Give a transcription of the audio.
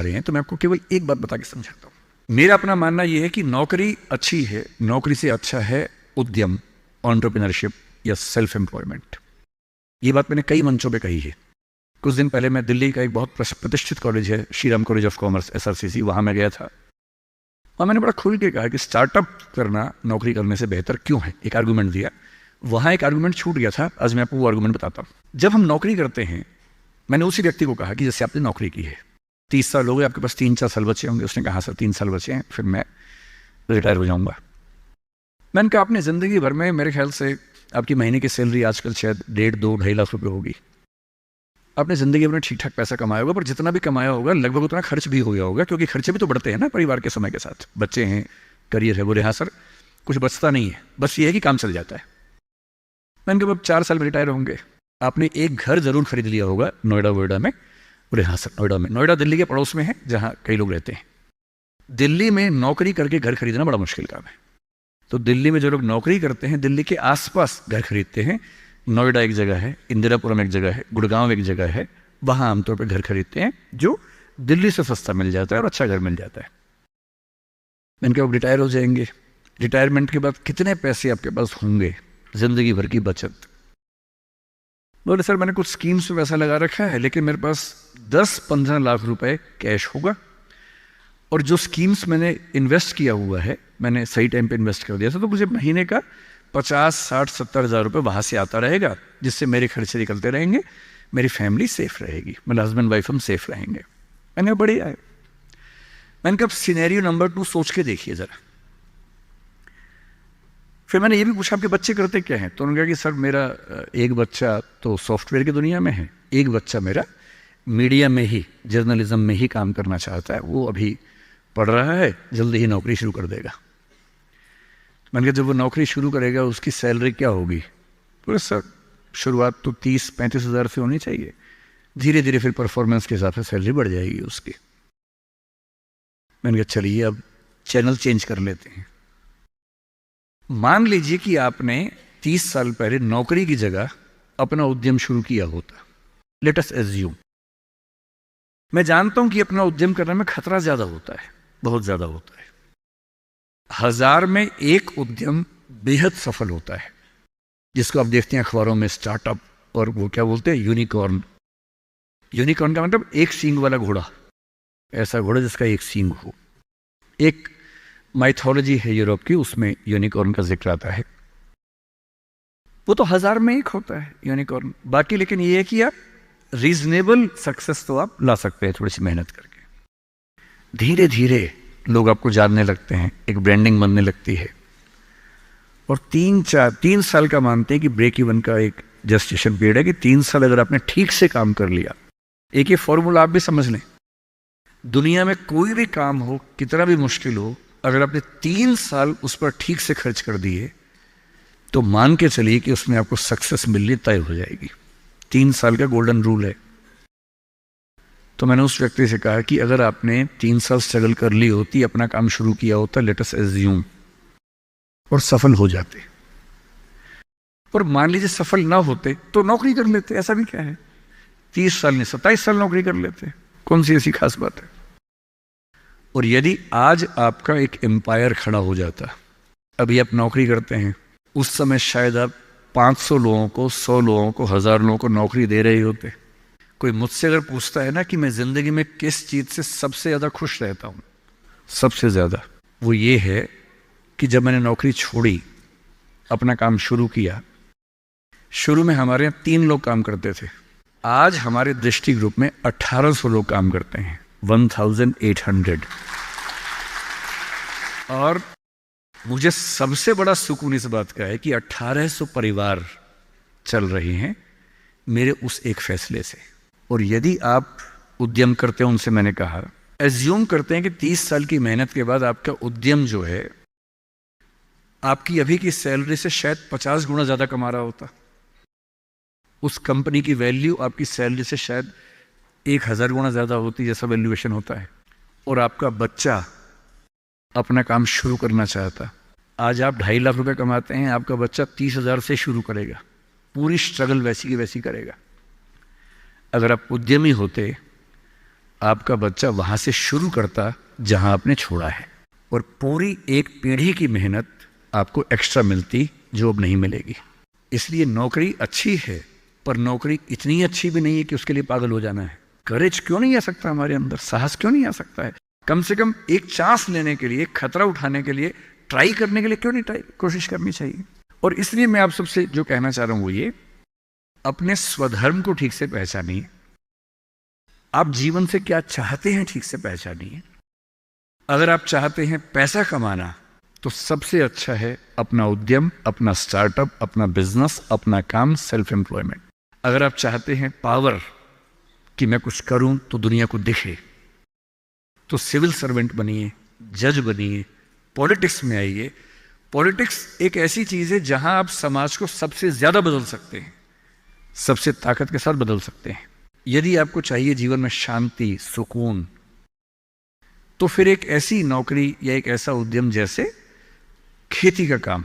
रहे हैं तो मैं आपको केवल एक बात बता के समझाता हूँ। मेरा अपना मानना यह है कि नौकरी अच्छी है, नौकरी से अच्छा है उद्यम, एंटरप्रेन्योरशिप या सेल्फ एम्प्लॉयमेंट। ये बात मैंने कई मंचों पे कही है। कुछ दिन पहले मैं दिल्ली का एक बहुत प्रतिष्ठित कॉलेज है, Shriram college of commerce, SRCC, वहाँ मैं गया था और मैंने बड़ा खुल के कहा कि स्टार्टअप करना नौकरी करने से बेहतर क्यों है। एक आर्गूमेंट दिया, वहाँ एक आर्गूमेंट छूट गया था, आज मैं आपको वो आर्गूमेंट बताता हूँ। जब हम नौकरी करते हैं, मैंने उसी व्यक्ति को कहा कि जैसे आपने नौकरी की है, 30 साल हो गए, आपके पास 3-4 साल बचे होंगे। उसने कहा सर 3 साल बचे हैं, फिर मैं रिटायर हो जाऊँगा। मैंने कहा आपने ज़िंदगी भर में मेरे ख्याल से आपकी महीने की सैलरी आजकल शायद 1.5-2-2.5 लाख रुपए होगी। आपने ज़िंदगी भर में ठीक ठाक पैसा कमाया होगा, पर जितना भी कमाया होगा लगभग उतना खर्च भी हो गया होगा, क्योंकि खर्चे भी तो बढ़ते हैं ना परिवार के समय के साथ। बच्चे हैं, करियर है। बोले हाँ सर, कुछ बचता नहीं है, बस ये है कि काम चल जाता है। मैंने कहा अब 4 साल में रिटायर होंगे, आपने एक घर जरूर खरीद लिया होगा नोएडा वोएडा में। बोले हाँ सर, नोएडा में। नोएडा दिल्ली के पड़ोस में है जहाँ कई लोग रहते हैं। दिल्ली में नौकरी करके घर खरीदना बड़ा मुश्किल काम है, तो दिल्ली में जो लोग नौकरी करते हैं दिल्ली के आसपास घर खरीदते हैं। नोएडा एक जगह है, इंदिरापुरम एक जगह है, गुड़गांव एक जगह है, वहाँ आमतौर पर घर खरीदते हैं जो दिल्ली से सस्ता मिल जाता है और अच्छा घर मिल जाता है। मैंने कहा रिटायर हो जाएंगे, रिटायरमेंट के बाद कितने पैसे आपके पास होंगे, जिंदगी भर की बचत। बोले सर मैंने कुछ स्कीम्स में पैसा लगा रखा है, लेकिन मेरे पास 10-15 लाख रुपए कैश होगा, और जो स्कीम्स मैंने इन्वेस्ट किया हुआ है मैंने सही टाइम पे इन्वेस्ट कर दिया था, तो मुझे महीने का 50-60-70 हज़ार रुपये वहाँ से आता रहेगा, जिससे मेरे खर्चे निकलते रहेंगे, मेरी फैमिली सेफ रहेगी, मेरे हस्बैंड वाइफ हम सेफ रहेंगे। मैंने कहा बढ़िया है। मैंने कहा सिनेरियो नंबर 2 सोच के देखिए ज़रा। फिर मैंने ये भी पूछा आपके बच्चे करते क्या हैं, तो उन्होंने कहा कि सर मेरा एक बच्चा तो सॉफ्टवेयर की दुनिया में है, एक बच्चा मेरा मीडिया में ही, जर्नलिज्म में ही काम करना चाहता है, वो अभी पढ़ रहा है, जल्दी ही नौकरी शुरू कर देगा। मैंने कहा जब वो नौकरी शुरू करेगा उसकी सैलरी क्या होगी? बोले सर शुरुआत तो 30-35 हज़ार से होनी चाहिए, धीरे धीरे फिर परफॉर्मेंस के हिसाब से सैलरी बढ़ जाएगी उसकी। मैंने कहा चलिए अब चैनल चेंज कर लेते हैं। मान लीजिए कि आपने 30 साल पहले नौकरी की जगह अपना उद्यम शुरू किया होता। लेट अस एज्यूम, मैं जानता हूं कि अपना उद्यम करने में खतरा ज्यादा होता है, बहुत ज्यादा होता है। 1000 में एक उद्यम बेहद सफल होता है, जिसको आप देखते हैं अखबारों में, स्टार्टअप, और वो क्या बोलते हैं, यूनिकॉर्न। यूनिकॉर्न का मतलब एक सींग वाला घोड़ा, ऐसा घोड़ा जिसका एक सींग हो। एक माइथोलॉजी है यूरोप की, उसमें यूनिकॉर्न का जिक्र आता है। वो तो 1000 में एक होता है यूनिकॉर्न। बाकी लेकिन ये है कि आप रीजनेबल सक्सेस तो आप ला सकते हैं थोड़ी सी मेहनत करके। धीरे धीरे लोग आपको जानने लगते हैं, एक ब्रांडिंग बनने लगती है, और 3 साल का मानते हैं कि ब्रेक इवन का एक जस्टिफिकेशन पीरियड है कि 3 साल अगर आपने ठीक से काम कर लिया। एक ये फॉर्मूला आप भी समझ लें, दुनिया में कोई भी काम हो, कितना भी मुश्किल हो, अगर आपने 3 साल उस पर ठीक से खर्च कर दिए तो मान के चलिए कि उसमें आपको सक्सेस मिलनी तय हो जाएगी। 3 साल का गोल्डन रूल है। तो मैंने उस व्यक्ति से कहा कि अगर आपने 3 साल स्ट्रगल कर ली होती, अपना काम शुरू किया होता, लेट अस एज्यूम, और सफल हो जाते, और मान लीजिए सफल ना होते तो नौकरी कर लेते, ऐसा भी क्या है, 30 साल नहीं 27 साल नौकरी कर लेते, कौन सी ऐसी खास बात है। और यदि आज आपका एक एम्पायर खड़ा हो जाता, अभी आप नौकरी करते हैं, उस समय शायद आप 500 लोगों को, 100 लोगों को, 1000 लोगों को नौकरी दे रहे होते। कोई मुझसे अगर पूछता है ना कि मैं जिंदगी में किस चीज से सबसे ज्यादा खुश रहता हूं, सबसे ज्यादा वो ये है कि जब मैंने नौकरी छोड़ी, अपना काम शुरू किया। शुरू में हमारे यहाँ 3 लोग काम करते थे, आज हमारे दृष्टि ग्रुप में 1800 लोग काम करते हैं, 1800। और मुझे सबसे बड़ा सुकून इस बात का है कि 1800 परिवार चल रहे हैं मेरे उस एक फैसले से। और यदि आप उद्यम करते हो, उनसे मैंने कहा, एज्यूम करते हैं कि 30 साल की मेहनत के बाद आपका उद्यम जो है आपकी अभी की सैलरी से शायद 50 गुना ज्यादा कमा रहा होता। उस कंपनी की वैल्यू आपकी सैलरी से शायद 1000 गुना ज्यादा होती, जैसा वैल्यूएशन होता है। और आपका बच्चा अपना काम शुरू करना चाहता। आज आप 2.5 लाख रुपए कमाते हैं, आपका बच्चा 30,000 से शुरू करेगा, पूरी स्ट्रगल वैसी की वैसी करेगा। अगर आप उद्यमी होते, आपका बच्चा वहां से शुरू करता जहां आपने छोड़ा है, और पूरी एक पीढ़ी की मेहनत आपको एक्स्ट्रा मिलती जो अब नहीं मिलेगी। इसलिए नौकरी अच्छी है, पर नौकरी इतनी अच्छी भी नहीं है कि उसके लिए पागल हो जाना है। करेज क्यों नहीं आ सकता हमारे अंदर, साहस क्यों नहीं आ सकता है? कम से कम एक चांस लेने के लिए, खतरा उठाने के लिए, ट्राई करने के लिए क्यों नहीं कोशिश करनी चाहिए? और इसलिए मैं आप सबसे जो कहना चाह रहा हूं वो ये, अपने स्वधर्म को ठीक से पहचानिए। आप जीवन से क्या चाहते हैं ठीक से पहचानिए। अगर आप चाहते हैं पैसा कमाना, तो सबसे अच्छा है अपना उद्यम, अपना स्टार्टअप, अपना बिजनेस, अपना काम, सेल्फ एम्प्लॉयमेंट। अगर आप चाहते हैं पावर, कि मैं कुछ करूं तो दुनिया को दिखे, तो सिविल सर्वेंट बनिए, जज बनिए, पॉलिटिक्स में आइए। पॉलिटिक्स एक ऐसी चीज है जहां आप समाज को सबसे ज्यादा बदल सकते हैं, सबसे ताकत के साथ बदल सकते हैं। यदि आपको चाहिए जीवन में शांति, सुकून, तो फिर एक ऐसी नौकरी या एक ऐसा उद्यम जैसे खेती का काम,